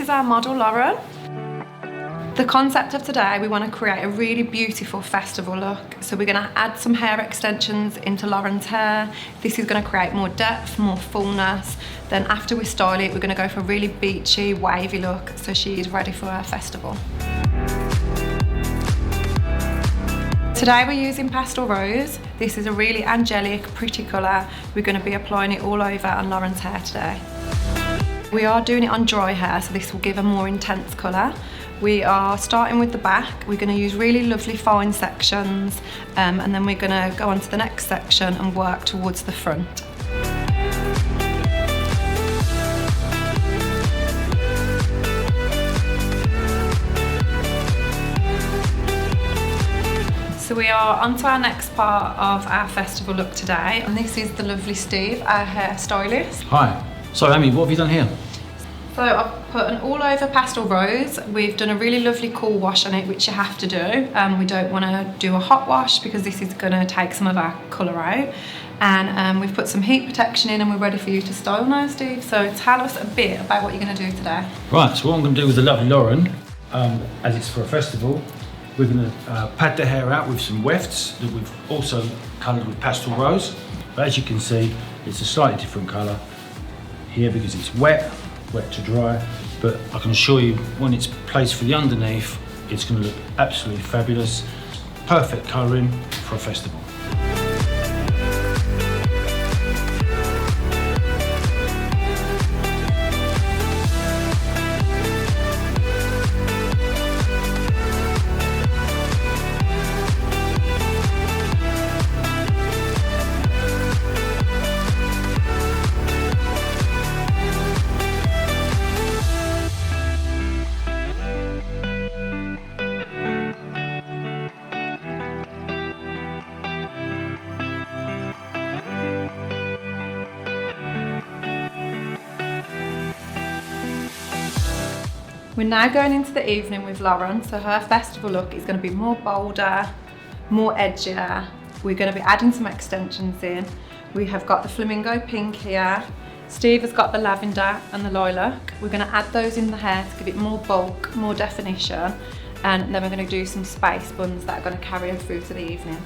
is our model, Lauren. The concept of today, we want to create a really beautiful festival look. So we're going to add some hair extensions into Lauren's hair. This is going to create more depth, more fullness. Then after we style it, we're going to go for a really beachy, wavy look, so she is ready for her festival. Today we're using Pastel Rose. This is a really angelic, pretty colour. We're going to be applying it all over on Lauren's hair today. We are doing it on dry hair, so this will give a more intense colour. We are starting with the back. We're going to use really lovely fine sections, and then we're going to go on to the next section and work towards the front. So we are onto our next part of our festival look today, and this is the lovely Steve, our hairstylist. Hi. So Amy, what have you done here? So I've put an all over Pastel Rose. We've done a really lovely cool wash on it, which you have to do. We don't want to do a hot wash because this is going to take some of our colour out. And we've put some heat protection in, and we're ready for you to style now, Steve. So tell us a bit about what you're going to do today. Right, so what I'm going to do with the lovely Lauren, as it's for a festival, we're going to pad the hair out with some wefts that we've also coloured with Pastel Rose. But as you can see, it's a slightly different colour here because it's wet to dry. But I can assure you, when it's placed for the underneath, it's going to look absolutely fabulous. Perfect colouring for a festival. We're now going into the evening with Lauren, so her festival look is going to be more bolder, more edgier. We're going to be adding some extensions in. We have got the Flamingo Pink here. Steve has got the Lavender and the Lilac. We're going to add those in the hair to give it more bulk, more definition, and then we're going to do some space buns that are going to carry us through to the evening.